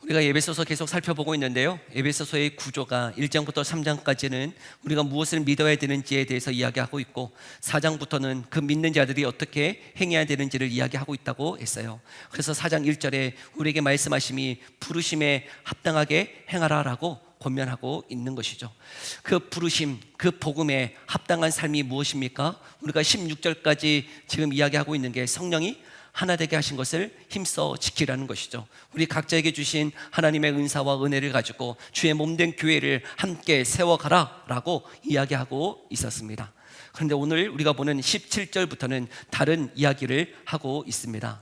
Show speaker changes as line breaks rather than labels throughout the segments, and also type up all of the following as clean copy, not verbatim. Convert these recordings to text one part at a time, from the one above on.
우리가 에베소서 계속 살펴보고 있는데요, 에베소서의 구조가 1장부터 3장까지는 우리가 무엇을 믿어야 되는지에 대해서 이야기하고 있고, 4장부터는 그 믿는 자들이 어떻게 행해야 되는지를 이야기하고 있다고 했어요. 그래서 4장 1절에 우리에게 말씀하심이 부르심에 합당하게 행하라라고 권면하고 있는 것이죠. 그 부르심, 그 복음에 합당한 삶이 무엇입니까? 우리가 16절까지 지금 이야기하고 있는 게 성령이 하나 되게 하신 것을 힘써 지키라는 것이죠. 우리 각자에게 주신 하나님의 은사와 은혜를 가지고 주의 몸된 교회를 함께 세워가라 라고 이야기하고 있었습니다. 그런데 오늘 우리가 보는 17절부터는 다른 이야기를 하고 있습니다.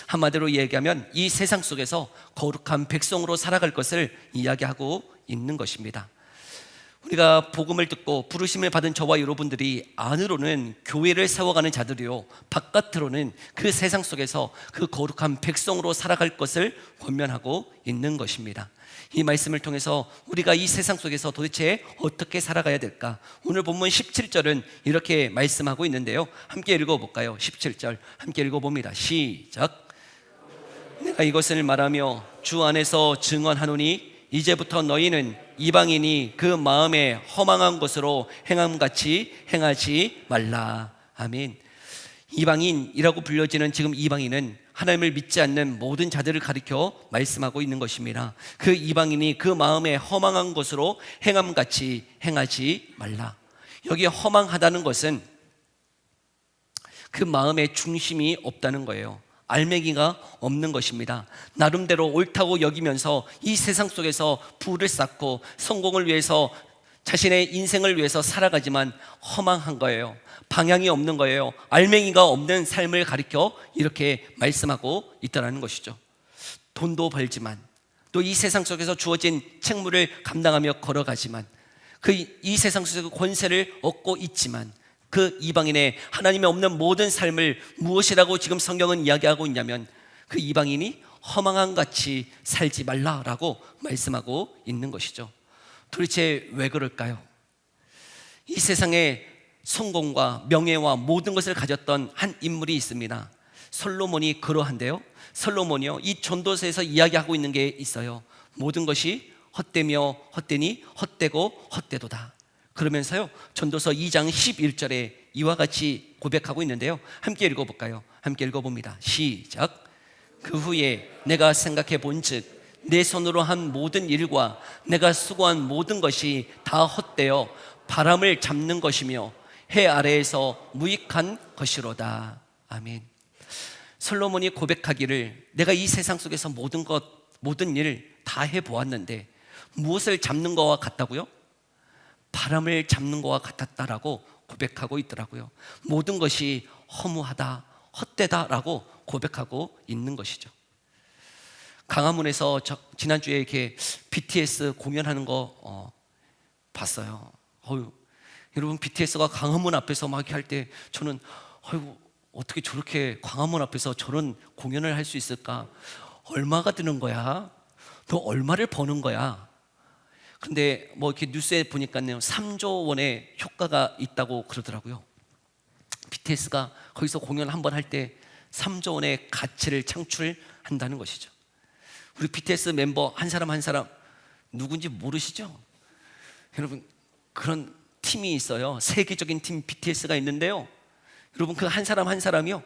한마디로 얘기하면 이 세상 속에서 거룩한 백성으로 살아갈 것을 이야기하고 있는 것입니다. 우리가 복음을 듣고 부르심을 받은 저와 여러분들이 안으로는 교회를 세워가는 자들이요, 바깥으로는 그 세상 속에서 그 거룩한 백성으로 살아갈 것을 권면하고 있는 것입니다. 이 말씀을 통해서 우리가 이 세상 속에서 도대체 어떻게 살아가야 될까? 오늘 본문 17절은 이렇게 말씀하고 있는데요, 함께 읽어볼까요? 17절 함께 읽어봅니다. 시작. 내가 이것을 말하며 주 안에서 증언하노니 이제부터 너희는 이방인이 그 마음에 허망한 것으로 행함같이 행하지 말라. 아멘. 이방인이라고 불려지는 지금 이방인은 하나님을 믿지 않는 모든 자들을 가리켜 말씀하고 있는 것입니다. 그 이방인이 그 마음에 허망한 것으로 행함같이 행하지 말라. 여기 허망하다는 것은 그 마음에 중심이 없다는 거예요. 알맹이가 없는 것입니다. 나름대로 옳다고 여기면서 이 세상 속에서 부를 쌓고 성공을 위해서, 자신의 인생을 위해서 살아가지만 허망한 거예요. 방향이 없는 거예요. 알맹이가 없는 삶을 가리켜 이렇게 말씀하고 있다는 것이죠. 돈도 벌지만, 또 이 세상 속에서 주어진 책무를 감당하며 걸어가지만, 이 세상 속에서 권세를 얻고 있지만, 그 이방인의 하나님이 없는 모든 삶을 무엇이라고 지금 성경은 이야기하고 있냐면, 그 이방인이 허망한 같이 살지 말라라고 말씀하고 있는 것이죠. 도대체 왜 그럴까요? 이 세상에 성공과 명예와 모든 것을 가졌던 한 인물이 있습니다. 솔로몬이 그러한데요, 솔로몬이요, 이 전도서에서 이야기하고 있는 게 있어요. 모든 것이 헛되며 헛되니 헛되고 헛되도다. 그러면서요, 전도서 2장 11절에 이와 같이 고백하고 있는데요, 함께 읽어볼까요? 함께 읽어봅니다. 시작. 그 후에 내가 생각해 본즉 내 손으로 한 모든 일과 내가 수고한 모든 것이 다 헛되어 바람을 잡는 것이며 해 아래에서 무익한 것이로다. 아멘. 솔로몬이 고백하기를, 내가 이 세상 속에서 모든 일 다 해보았는데 무엇을 잡는 것과 같다고요? 바람을 잡는 것과 같았다라고 고백하고 있더라고요. 모든 것이 허무하다, 헛되다라고 고백하고 있는 것이죠. 강화문에서 지난주에 이렇게 BTS 공연하는 거 봤어요. 여러분, BTS가 강화문 앞에서 막 이렇게 할 때 저는 어떻게 저렇게 광화문 앞에서 저런 공연을 할 수 있을까? 얼마가 드는 거야? 너 얼마를 버는 거야? 근데 뭐 이렇게 뉴스에 보니까요, 3조 원의 효과가 있다고 그러더라고요. BTS가 거기서 공연 한번 할 때 3조 원의 가치를 창출한다는 것이죠. 우리 BTS 멤버 한 사람 한 사람 누군지 모르시죠? 여러분, 그런 팀이 있어요. 세계적인 팀 BTS가 있는데요, 여러분, 그 한 사람 한 사람이요,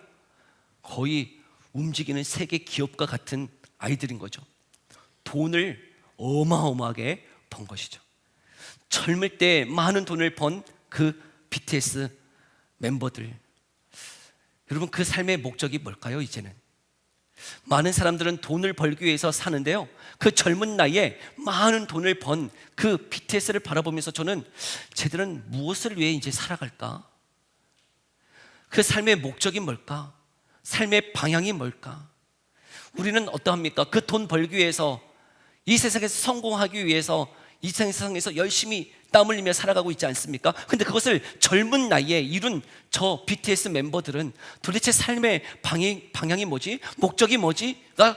거의 움직이는 세계 기업과 같은 아이들인 거죠. 돈을 어마어마하게 번 것이죠. 젊을 때 많은 돈을 번 그 BTS 멤버들, 여러분, 그 삶의 목적이 뭘까요? 이제는 많은 사람들은 돈을 벌기 위해서 사는데요, 그 젊은 나이에 많은 돈을 번 그 BTS를 바라보면서 저는 쟤들은 무엇을 위해 이제 살아갈까? 그 삶의 목적이 뭘까? 삶의 방향이 뭘까? 우리는 어떠합니까? 그 돈 벌기 위해서, 이 세상에서 성공하기 위해서 이 세상에서 열심히 땀 흘리며 살아가고 있지 않습니까? 근데 그것을 젊은 나이에 이룬 저 BTS 멤버들은 도대체 삶의 방향이 뭐지? 목적이 뭐지? 나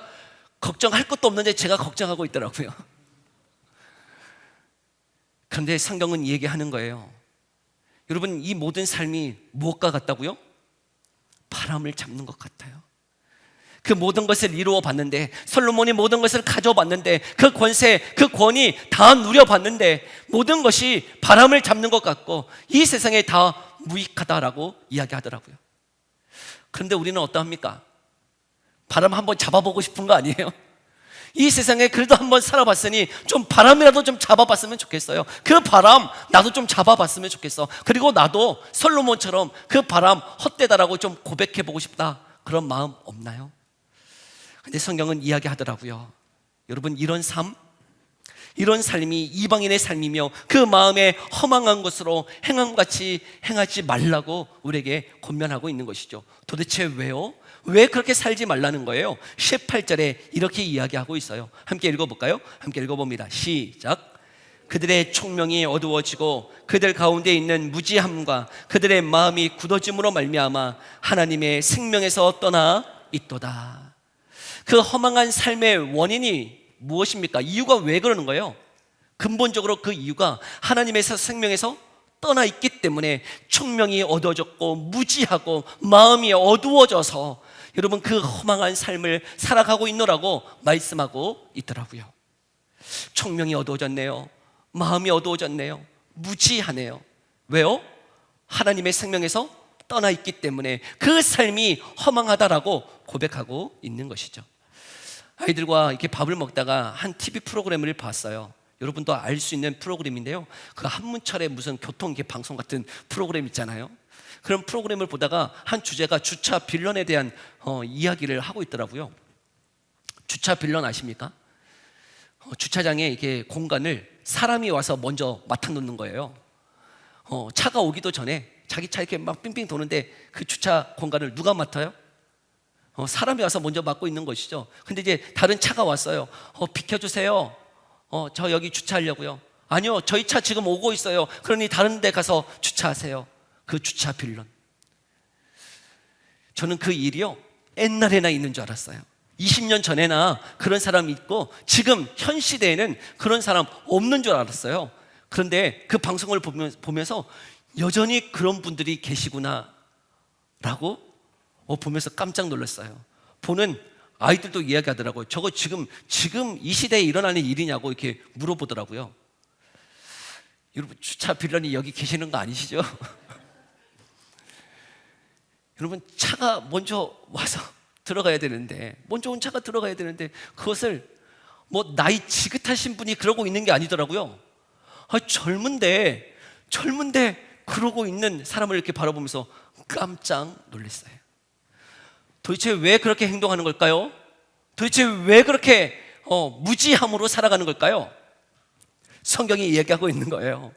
걱정할 것도 없는데 제가 걱정하고 있더라고요. 그런데 성경은 얘기하는 거예요. 여러분, 이 모든 삶이 무엇과 같다고요? 바람을 잡는 것 같아요. 그 모든 것을 이루어 봤는데, 솔로몬이 모든 것을 가져봤는데, 그 권세, 그 권위 다 누려봤는데 모든 것이 바람을 잡는 것 같고 이 세상에 다 무익하다라고 이야기하더라고요. 그런데 우리는 어떠합니까? 바람 한번 잡아보고 싶은 거 아니에요? 이 세상에 그래도 한번 살아봤으니 좀 바람이라도 좀 잡아봤으면 좋겠어요. 그 바람 나도 좀 잡아봤으면 좋겠어. 그리고 나도 솔로몬처럼 그 바람 헛되다라고 좀 고백해보고 싶다, 그런 마음 없나요? 근데 성경은 이야기하더라고요. 여러분, 이런 삶이 이방인의 삶이며 그 마음에 허망한 것으로 행함같이 행하지 말라고 우리에게 권면하고 있는 것이죠. 도대체 왜요? 왜 그렇게 살지 말라는 거예요? 18절에 이렇게 이야기하고 있어요. 함께 읽어볼까요? 함께 읽어봅니다. 시작. 그들의 총명이 어두워지고 그들 가운데 있는 무지함과 그들의 마음이 굳어짐으로 말미암아 하나님의 생명에서 떠나 있도다. 그 허망한 삶의 원인이 무엇입니까? 이유가 왜 그러는 거예요? 근본적으로 그 이유가 하나님의 생명에서 떠나 있기 때문에 총명이 어두워졌고 무지하고 마음이 어두워져서 여러분 그 허망한 삶을 살아가고 있노라고 말씀하고 있더라고요. 총명이 어두워졌네요. 마음이 어두워졌네요. 무지하네요. 왜요? 하나님의 생명에서 떠나 있기 때문에 그 삶이 허망하다라고 고백하고 있는 것이죠. 아이들과 이렇게 밥을 먹다가 한 TV 프로그램을 봤어요. 여러분도 알 수 있는 프로그램인데요. 그 한문철의 무슨 교통 방송 같은 프로그램 있잖아요. 그런 프로그램을 보다가 한 주제가 주차 빌런에 대한 이야기를 하고 있더라고요. 주차 빌런 아십니까? 주차장에 이렇게 공간을 사람이 와서 먼저 맡아놓는 거예요. 차가 오기도 전에 자기 차 이렇게 막 빙빙 도는데 그 주차 공간을 누가 맡아요? 사람이 와서 먼저 맡고 있는 것이죠. 근데 이제 다른 차가 왔어요. 비켜주세요. 저 여기 주차하려고요. 아니요, 저희 차 지금 오고 있어요. 그러니 다른 데 가서 주차하세요. 그 주차 빌런. 저는 그 일이요, 옛날에나 있는 줄 알았어요. 20년 전에나 그런 사람이 있고 지금 현 시대에는 그런 사람 없는 줄 알았어요. 그런데 그 방송을 보면서 여전히 그런 분들이 계시구나 라고 보면서 깜짝 놀랐어요. 보는 아이들도 이야기하더라고요. 저거 지금 이 시대에 일어나는 일이냐고 이렇게 물어보더라고요. 여러분, 주차 빌런이 여기 계시는 거 아니시죠? 여러분, 차가 먼저 와서 들어가야 되는데, 먼저 온 차가 들어가야 되는데 그것을 뭐 나이 지긋하신 분이 그러고 있는 게 아니더라고요. 젊은데 그러고 있는 사람을 이렇게 바라보면서 깜짝 놀랐어요. 도대체 왜 그렇게 행동하는 걸까요? 도대체 왜 그렇게 무지함으로 살아가는 걸까요? 성경이 이야기하고 있는 거예요.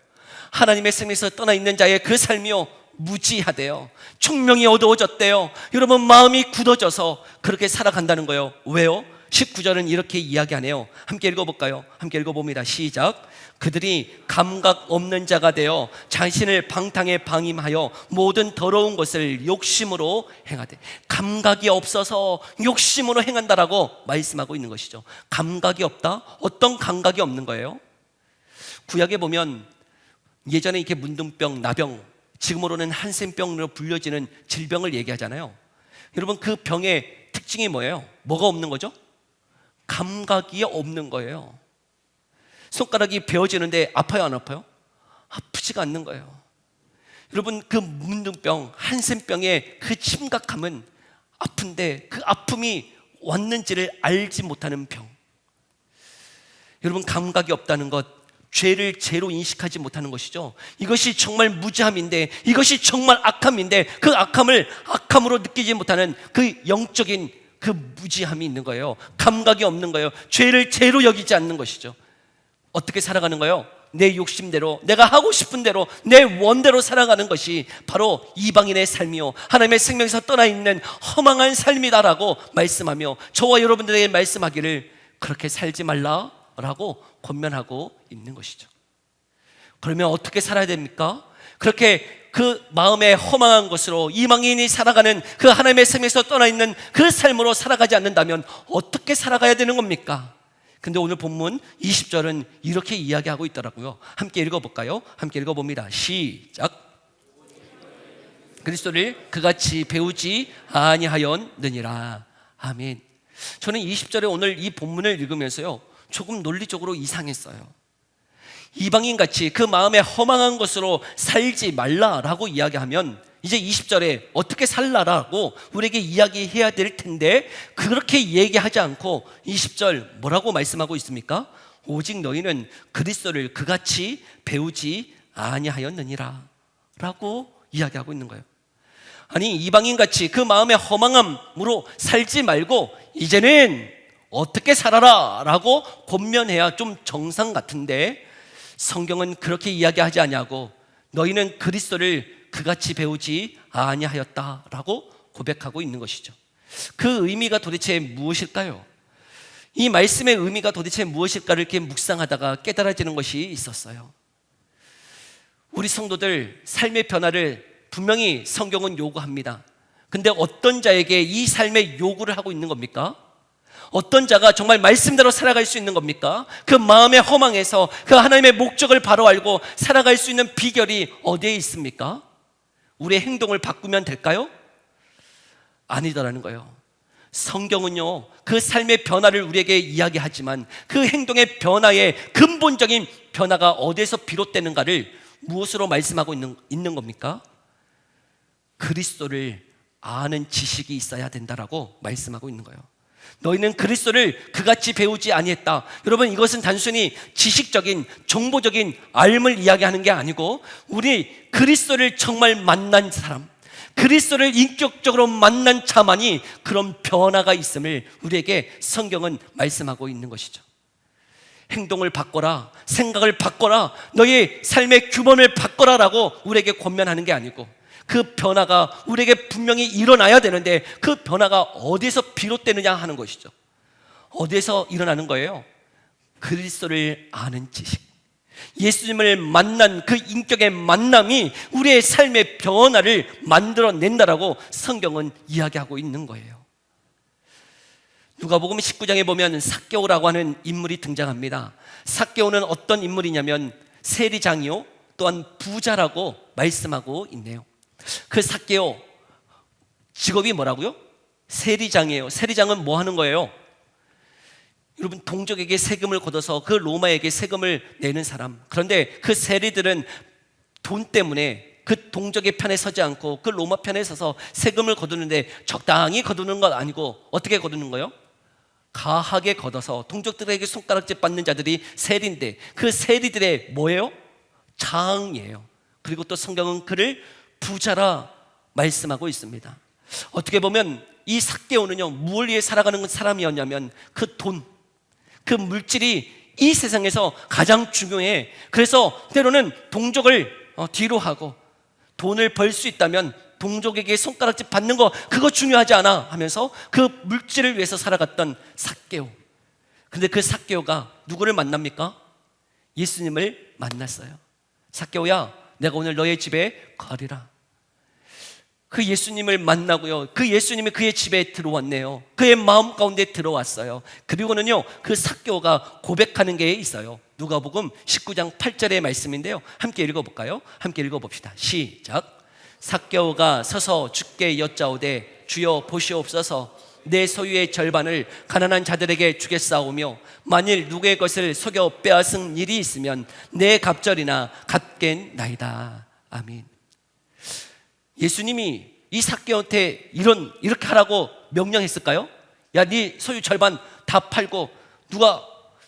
하나님의 생명에서 떠나 있는 자의 그 삶이요, 무지하대요. 총명이 어두워졌대요. 여러분, 마음이 굳어져서 그렇게 살아간다는 거예요. 왜요? 19절은 이렇게 이야기하네요. 함께 읽어볼까요? 함께 읽어봅니다. 시작. 그들이 감각 없는 자가 되어 자신을 방탕에 방임하여 모든 더러운 것을 욕심으로 행하되. 감각이 없어서 욕심으로 행한다라고 말씀하고 있는 것이죠. 감각이 없다? 어떤 감각이 없는 거예요? 구약에 보면 예전에 이렇게 문둥병, 나병, 지금으로는 한센병으로 불려지는 질병을 얘기하잖아요. 여러분, 그 병의 특징이 뭐예요? 뭐가 없는 거죠? 감각이 없는 거예요. 손가락이 베어지는데 아파요, 안 아파요? 아프지가 않는 거예요. 여러분, 그 문둥병, 한센병의 그 심각함은 아픈데 그 아픔이 왔는지를 알지 못하는 병. 여러분, 감각이 없다는 것, 죄를 죄로 인식하지 못하는 것이죠. 이것이 정말 무지함인데, 이것이 정말 악함인데 그 악함을 악함으로 느끼지 못하는 그 영적인 그 무지함이 있는 거예요. 감각이 없는 거예요. 죄를 죄로 여기지 않는 것이죠. 어떻게 살아가는 거예요? 내 욕심대로, 내가 하고 싶은 대로, 내 원대로 살아가는 것이 바로 이방인의 삶이요, 하나님의 생명에서 떠나 있는 허망한 삶이다라고 말씀하며 저와 여러분들에게 말씀하기를 그렇게 살지 말라라고 권면하고 있는 것이죠. 그러면 어떻게 살아야 됩니까? 그렇게 그 마음의 허망한 것으로 이방인이 살아가는 그 하나님의 생명에서 떠나 있는 그 삶으로 살아가지 않는다면 어떻게 살아가야 되는 겁니까? 근데 오늘 본문 20절은 이렇게 이야기하고 있더라고요. 함께 읽어볼까요? 함께 읽어봅니다. 시작. 그리스도를 그같이 배우지 아니하였느니라. 아멘. 저는 20절에 오늘 이 본문을 읽으면서요, 조금 논리적으로 이상했어요. 이방인같이 그 마음에 허망한 것으로 살지 말라라고 이야기하면 이제 20절에 어떻게 살라라고 우리에게 이야기해야 될 텐데, 그렇게 얘기하지 않고 20절 뭐라고 말씀하고 있습니까? 오직 너희는 그리스도를 그같이 배우지 아니하였느니라 라고 이야기하고 있는 거예요. 아니, 이방인같이 그 마음의 허망함으로 살지 말고 이제는 어떻게 살아라 라고 권면해야 좀 정상 같은데, 성경은 그렇게 이야기하지 아니하고 너희는 그리스도를 그같이 배우지 아니하였다라고 고백하고 있는 것이죠. 그 의미가 도대체 무엇일까요? 이 말씀의 의미가 도대체 무엇일까를 이렇게 묵상하다가 깨달아지는 것이 있었어요. 우리 성도들 삶의 변화를 분명히 성경은 요구합니다. 근데 어떤 자에게 이 삶의 요구를 하고 있는 겁니까? 어떤 자가 정말 말씀대로 살아갈 수 있는 겁니까? 그 마음의 허망에서 그 하나님의 목적을 바로 알고 살아갈 수 있는 비결이 어디에 있습니까? 우리의 행동을 바꾸면 될까요? 아니더라는 거예요. 성경은요, 그 삶의 변화를 우리에게 이야기하지만 그 행동의 변화의 근본적인 변화가 어디에서 비롯되는가를 무엇으로 말씀하고 있는 겁니까? 그리스도를 아는 지식이 있어야 된다라고 말씀하고 있는 거예요. 너희는 그리스도를 그같이 배우지 아니했다. 여러분, 이것은 단순히 지식적인 정보적인 알을 이야기하는 게 아니고, 우리 그리스도를 정말 만난 사람, 그리스도를 인격적으로 만난 자만이 그런 변화가 있음을 우리에게 성경은 말씀하고 있는 것이죠. 행동을 바꿔라, 생각을 바꿔라, 너의 삶의 규범을 바꿔라라고 우리에게 권면하는 게 아니고, 그 변화가 우리에게 분명히 일어나야 되는데 그 변화가 어디에서 비롯되느냐 하는 것이죠. 어디에서 일어나는 거예요? 그리스도를 아는 지식, 예수님을 만난 그 인격의 만남이 우리의 삶의 변화를 만들어낸다라고 성경은 이야기하고 있는 거예요. 누가복음 19장에 보면 삭개오라고 하는 인물이 등장합니다. 삭개오는 어떤 인물이냐면 세리장이요, 또한 부자라고 말씀하고 있네요. 그 삭개오 직업이 뭐라고요? 세리장이에요. 세리장은 뭐 하는 거예요? 여러분, 동족에게 세금을 걷어서 그 로마에게 세금을 내는 사람. 그런데 그 세리들은 돈 때문에 그 동족의 편에 서지 않고 그 로마 편에 서서 세금을 거두는데 적당히 거두는 건 아니고 어떻게 거두는 거예요? 가하게 걷어서 동족들에게 손가락질 받는 자들이 세리인데, 그 세리들의 뭐예요? 장이에요. 그리고 또 성경은 그를 부자라 말씀하고 있습니다. 어떻게 보면 이 삭개오는요, 무엇을 위해 살아가는 사람이었냐면 그 돈, 그 물질이 이 세상에서 가장 중요해. 그래서 때로는 동족을 뒤로 하고 돈을 벌 수 있다면 동족에게 손가락질 받는 거 그거 중요하지 않아 하면서 그 물질을 위해서 살아갔던 삭개오. 근데 그 삭개오가 누구를 만납니까? 예수님을 만났어요. 삭개오야, 내가 오늘 너의 집에 거하리라. 그 예수님을 만나고요, 그 예수님이 그의 집에 들어왔네요. 그의 마음 가운데 들어왔어요. 그리고는요, 그 삭개오가 고백하는 게 있어요. 누가복음 19장 8절의 말씀인데요, 함께 읽어볼까요? 함께 읽어봅시다. 시작. 삭개오가 서서 주께 여짜오되 주여 보시옵소서, 내 소유의 절반을 가난한 자들에게 주겠사오며 만일 누구의 것을 속여 빼앗은 일이 있으면 내 갑절이나 갚겠나이다. 아멘. 예수님이 이 삭개오한테 이렇게 하라고 명령했을까요? 야, 네 소유 절반 다 팔고 누가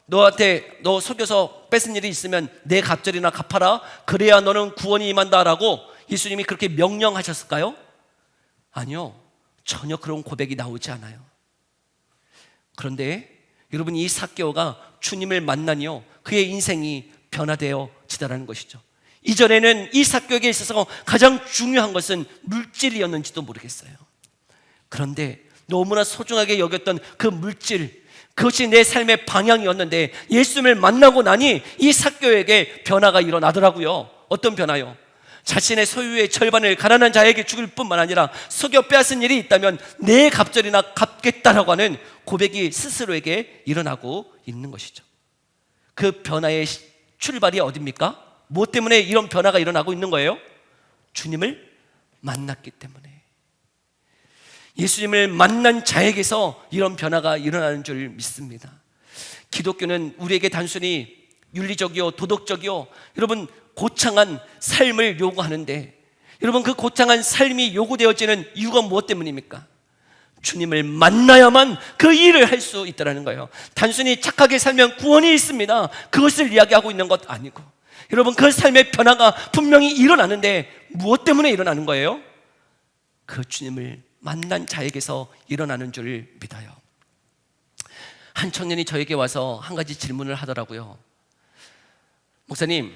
너한테 너 속여서 뺏은 일이 있으면 내 갑절이나 갚아라, 그래야 너는 구원이 임한다라고 예수님이 그렇게 명령하셨을까요? 아니요, 전혀 그런 고백이 나오지 않아요. 그런데 여러분, 이 삭개오가 주님을 만나니요, 그의 인생이 변화되어지더라는 것이죠. 이전에는 이 삭개오에게 있어서 가장 중요한 것은 물질이었는지도 모르겠어요. 그런데 너무나 소중하게 여겼던 그 물질, 그것이 내 삶의 방향이었는데 예수님을 만나고 나니 이 삭개오에게 변화가 일어나더라고요. 어떤 변화요? 자신의 소유의 절반을 가난한 자에게 죽일 뿐만 아니라 속여 빼앗은 일이 있다면 내 갑절이나 갚겠다라고 하는 고백이 스스로에게 일어나고 있는 것이죠. 그 변화의 출발이 어디입니까? 뭐 때문에 이런 변화가 일어나고 있는 거예요? 주님을 만났기 때문에. 예수님을 만난 자에게서 이런 변화가 일어나는 줄 믿습니다. 기독교는 우리에게 단순히 윤리적이요 도덕적이요 여러분 고창한 삶을 요구하는데, 여러분 그 고창한 삶이 요구되어지는 이유가 무엇 때문입니까? 주님을 만나야만 그 일을 할 수 있다는 거예요. 단순히 착하게 살면 구원이 있습니다, 그것을 이야기하고 있는 것 아니고, 여러분 그 삶의 변화가 분명히 일어나는데 무엇 때문에 일어나는 거예요? 그 주님을 만난 자에게서 일어나는 줄 믿어요. 한 청년이 저에게 와서 한 가지 질문을 하더라고요. 목사님,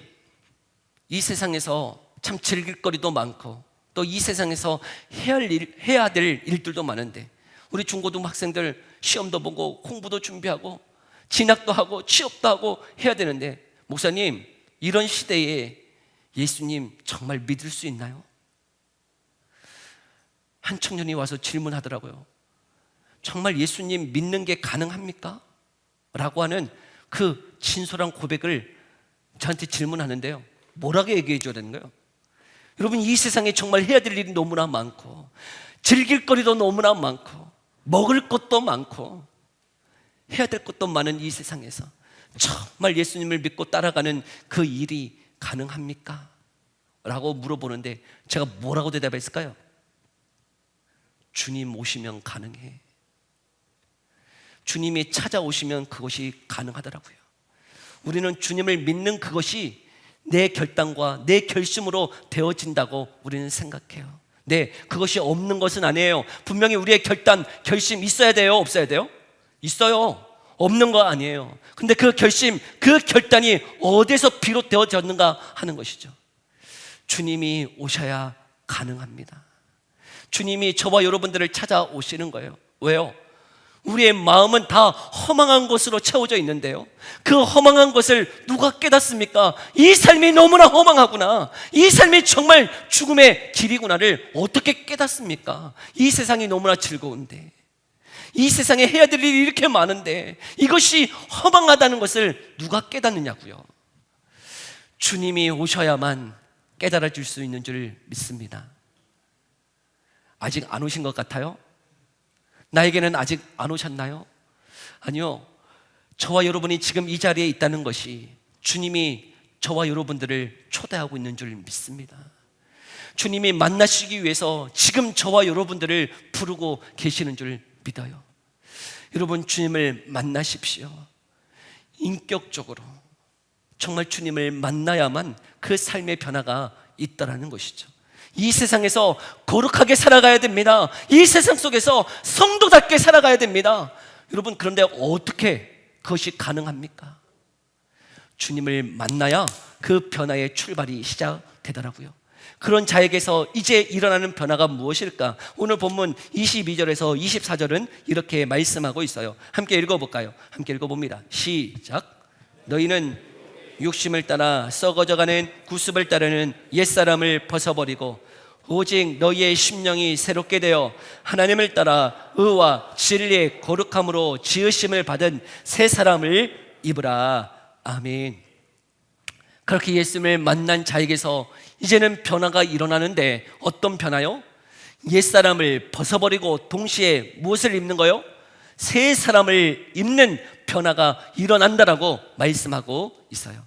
이 세상에서 참 즐길 거리도 많고 또 이 세상에서 해야 될 일들도 많은데 우리 중고등학생들 시험도 보고 공부도 준비하고 진학도 하고 취업도 하고 해야 되는데, 목사님, 이런 시대에 예수님 정말 믿을 수 있나요? 한 청년이 와서 질문하더라고요. 정말 예수님 믿는 게 가능합니까? 라고 하는 그 진솔한 고백을 저한테 질문하는데요, 뭐라고 얘기해 줘야 되는 거예요? 여러분, 이 세상에 정말 해야 될 일이 너무나 많고 즐길 거리도 너무나 많고 먹을 것도 많고 해야 될 것도 많은 이 세상에서 정말 예수님을 믿고 따라가는 그 일이 가능합니까? 라고 물어보는데 제가 뭐라고 대답했을까요? 주님 오시면 가능해. 주님이 찾아오시면 그것이 가능하더라고요. 우리는 주님을 믿는 그것이 내 결단과 내 결심으로 되어진다고 우리는 생각해요. 네, 그것이 없는 것은 아니에요. 분명히 우리의 결단, 결심 있어야 돼요? 없어야 돼요? 있어요. 없는 거 아니에요. 근데 그 결심, 그 결단이 어디서 비롯되어졌는가 하는 것이죠. 주님이 오셔야 가능합니다. 주님이 저와 여러분들을 찾아오시는 거예요. 왜요? 우리의 마음은 다 허망한 것으로 채워져 있는데요, 그 허망한 것을 누가 깨닫습니까? 이 삶이 너무나 허망하구나, 이 삶이 정말 죽음의 길이구나를 어떻게 깨닫습니까? 이 세상이 너무나 즐거운데, 이 세상에 해야 될 일이 이렇게 많은데 이것이 허망하다는 것을 누가 깨닫느냐고요. 주님이 오셔야만 깨달아질 수 있는 줄 믿습니다. 아직 안 오신 것 같아요? 나에게는 아직 안 오셨나요? 아니요, 저와 여러분이 지금 이 자리에 있다는 것이 주님이 저와 여러분들을 초대하고 있는 줄 믿습니다. 주님이 만나시기 위해서 지금 저와 여러분들을 부르고 계시는 줄 믿어요. 여러분, 주님을 만나십시오. 인격적으로 정말 주님을 만나야만 그 삶의 변화가 있다라는 것이죠. 이 세상에서 거룩하게 살아가야 됩니다. 이 세상 속에서 성도답게 살아가야 됩니다. 여러분, 그런데 어떻게 그것이 가능합니까? 주님을 만나야 그 변화의 출발이 시작되더라고요. 그런 자에게서 이제 일어나는 변화가 무엇일까? 오늘 본문 22절에서 24절은 이렇게 말씀하고 있어요. 함께 읽어볼까요? 함께 읽어봅니다. 시작. 너희는 욕심을 따라 썩어져가는 구습을 따르는 옛사람을 벗어버리고 오직 너희의 심령이 새롭게 되어 하나님을 따라 의와 진리의 거룩함으로 지으심을 받은 새 사람을 입으라. 아멘. 그렇게 예수님을 만난 자에게서 이제는 변화가 일어나는데, 어떤 변화요? 옛사람을 벗어버리고 동시에 무엇을 입는 거요? 새 사람을 입는 변화가 일어난다라고 말씀하고 있어요.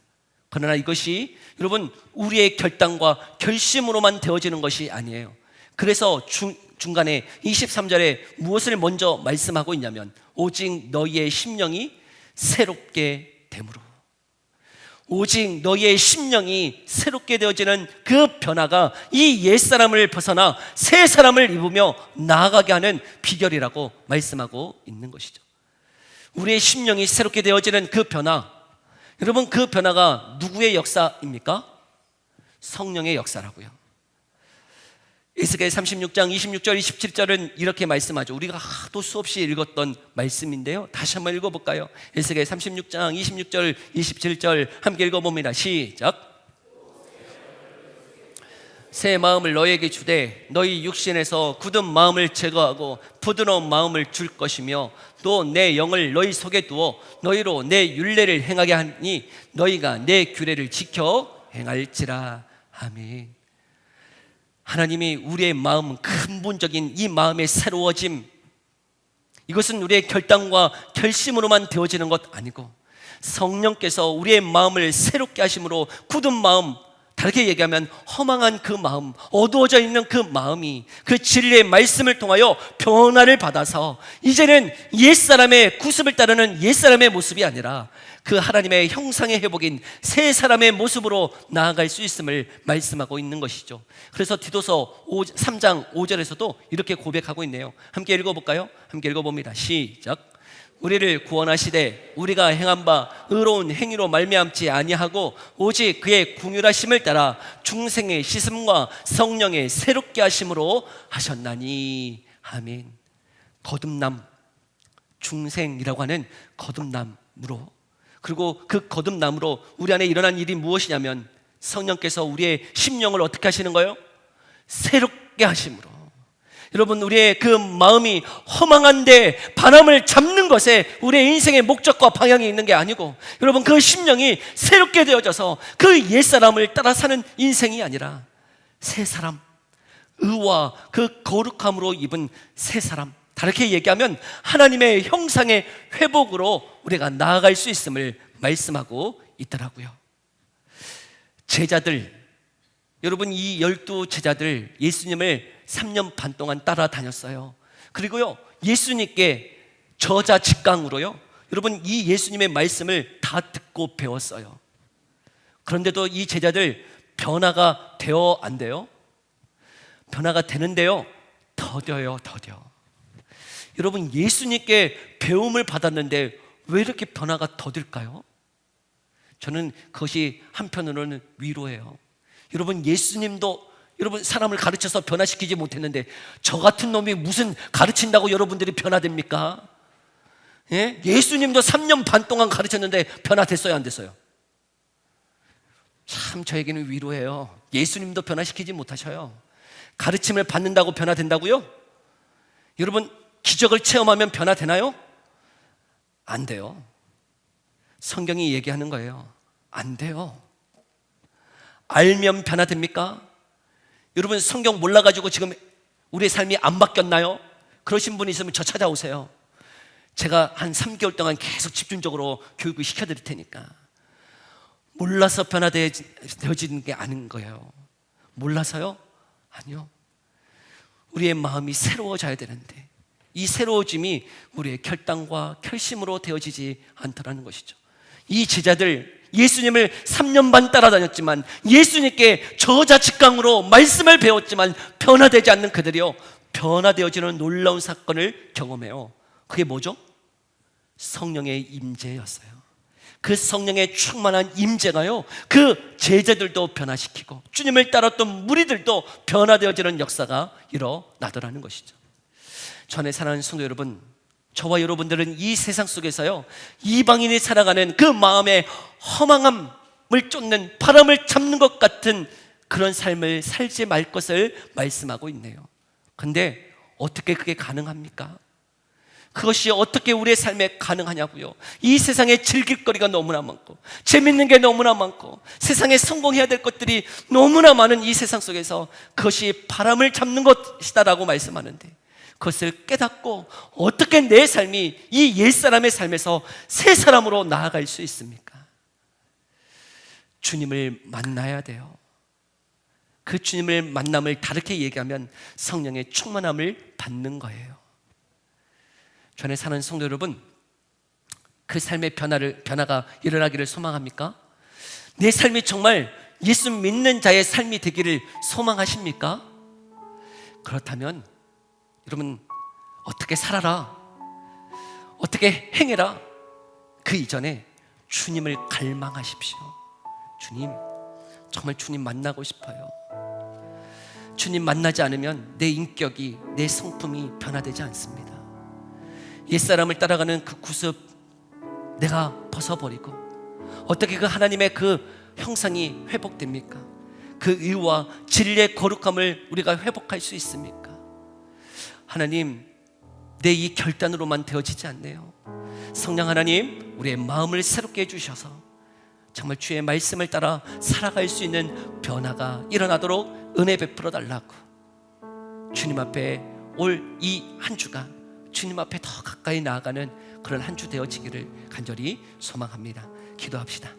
그러나 이것이 여러분 우리의 결단과 결심으로만 되어지는 것이 아니에요. 그래서 중간에 23절에 무엇을 먼저 말씀하고 있냐면, 오직 너희의 심령이 새롭게 됨으로. 오직 너희의 심령이 새롭게 되어지는 그 변화가 이 옛사람을 벗어나 새 사람을 입으며 나아가게 하는 비결이라고 말씀하고 있는 것이죠. 우리의 심령이 새롭게 되어지는 그 변화, 여러분 그 변화가 누구의 역사입니까? 성령의 역사라고요. 에스겔 36장 26절 27절은 이렇게 말씀하죠. 우리가 하도 수없이 읽었던 말씀인데요, 다시 한번 읽어볼까요? 에스겔 36장 26절 27절 함께 읽어봅니다. 시작. 새 마음을 너에게 주되 너희 육신에서 굳은 마음을 제거하고 부드러운 마음을 줄 것이며 또 내 영을 너희 속에 두어 너희로 내 율례를 행하게 하니 너희가 내 규례를 지켜 행할지라. 아멘. 하나님이 우리의 마음, 근본적인 이 마음의 새로워짐, 이것은 우리의 결단과 결심으로만 되어지는 것 아니고 성령께서 우리의 마음을 새롭게 하심으로 굳은 마음, 다르게 얘기하면 허망한 그 마음, 어두워져 있는 그 마음이 그 진리의 말씀을 통하여 변화를 받아서 이제는 옛사람의 구습을 따르는 옛사람의 모습이 아니라 그 하나님의 형상의 회복인 새 사람의 모습으로 나아갈 수 있음을 말씀하고 있는 것이죠. 그래서 디도서 3장 5절에서도 이렇게 고백하고 있네요. 함께 읽어볼까요? 함께 읽어봅니다. 시작. 우리를 구원하시되 우리가 행한 바 의로운 행위로 말미암지 아니하고 오직 그의 긍휼하심을 따라 중생의 씻음과 성령의 새롭게 하심으로 하셨나니. 아멘. 거듭남, 중생이라고 하는 거듭남으로, 그리고 그 거듭남으로 우리 안에 일어난 일이 무엇이냐면 성령께서 우리의 심령을 어떻게 하시는 거예요? 새롭게 하심으로. 여러분, 우리의 그 마음이 허망한데 바람을 잡는 것에 우리의 인생의 목적과 방향이 있는 게 아니고, 여러분, 그 심령이 새롭게 되어져서 그 옛사람을 따라 사는 인생이 아니라 새 사람, 의와 그 거룩함으로 입은 새 사람, 다르게 얘기하면 하나님의 형상의 회복으로 우리가 나아갈 수 있음을 말씀하고 있더라고요. 제자들, 여러분, 이 12 제자들 예수님을 3년 반 동안 따라다녔어요. 그리고요, 예수님께 저자직강으로요, 여러분, 이 예수님의 말씀을 다 듣고 배웠어요. 그런데도 이 제자들 변화가 되어 안 돼요? 변화가 되는데요, 더뎌요. 여러분, 예수님께 배움을 받았는데 왜 이렇게 변화가 더딜까요? 저는 그것이 한편으로는 위로예요. 여러분, 예수님도 여러분 사람을 가르쳐서 변화시키지 못했는데 저 같은 놈이 무슨 가르친다고 여러분들이 변화됩니까? 예? 예수님도 3년 반 동안 가르쳤는데 변화됐어요, 안 됐어요? 참 저에게는 위로예요. 예수님도 변화시키지 못하셔요. 가르침을 받는다고 변화된다고요? 여러분, 기적을 체험하면 변화되나요? 안 돼요. 성경이 얘기하는 거예요. 안 돼요. 알면 변화됩니까? 여러분, 성경 몰라가지고 지금 우리의 삶이 안 바뀌었나요? 그러신 분이 있으면 저 찾아오세요. 제가 한 3개월 동안 계속 집중적으로 교육을 시켜드릴 테니까. 몰라서 변화되어지는 게 아닌 거예요. 몰라서요? 아니요. 우리의 마음이 새로워져야 되는데 이 새로워짐이 우리의 결단과 결심으로 되어지지 않더라는 것이죠. 이 제자들, 예수님을 3년 반 따라다녔지만 예수님께 저자직강으로 말씀을 배웠지만 변화되지 않는 그들이요, 변화되어지는 놀라운 사건을 경험해요. 그게 뭐죠? 성령의 임재였어요. 그 성령의 충만한 임재가요, 그 제자들도 변화시키고 주님을 따랐던 무리들도 변화되어지는 역사가 일어나더라는 것이죠. 전에 사랑하는 성도 여러분, 저와 여러분들은 이 세상 속에서요, 이방인이 살아가는 그 마음의 허망함을 쫓는, 바람을 잡는 것 같은 그런 삶을 살지 말 것을 말씀하고 있네요. 근데 어떻게 그게 가능합니까? 그것이 어떻게 우리의 삶에 가능하냐고요. 이 세상에 즐길 거리가 너무나 많고 재밌는 게 너무나 많고 세상에 성공해야 될 것들이 너무나 많은 이 세상 속에서 그것이 바람을 잡는 것이다라고 말씀하는데, 그것을 깨닫고 어떻게 내 삶이 이 옛사람의 삶에서 새 사람으로 나아갈 수 있습니까? 주님을 만나야 돼요. 그 주님을 만남을 다르게 얘기하면 성령의 충만함을 받는 거예요. 전에 사는 성도 여러분, 그 삶의 변화가 일어나기를 소망합니까? 내 삶이 정말 예수 믿는 자의 삶이 되기를 소망하십니까? 그렇다면 여러분, 어떻게 살아라, 어떻게 행해라, 그 이전에 주님을 갈망하십시오. 주님, 정말 주님 만나고 싶어요. 주님 만나지 않으면 내 인격이, 내 성품이 변화되지 않습니다. 옛사람을 따라가는 그 구습 내가 벗어버리고 어떻게 그 하나님의 그 형상이 회복됩니까? 그 의와 진리의 거룩함을 우리가 회복할 수 있습니까? 하나님, 내 이 결단으로만 되어지지 않네요. 성령 하나님, 우리의 마음을 새롭게 해주셔서 정말 주의 말씀을 따라 살아갈 수 있는 변화가 일어나도록 은혜 베풀어 달라고, 주님 앞에 올 이 한 주가 주님 앞에 더 가까이 나아가는 그런 한 주 되어지기를 간절히 소망합니다. 기도합시다.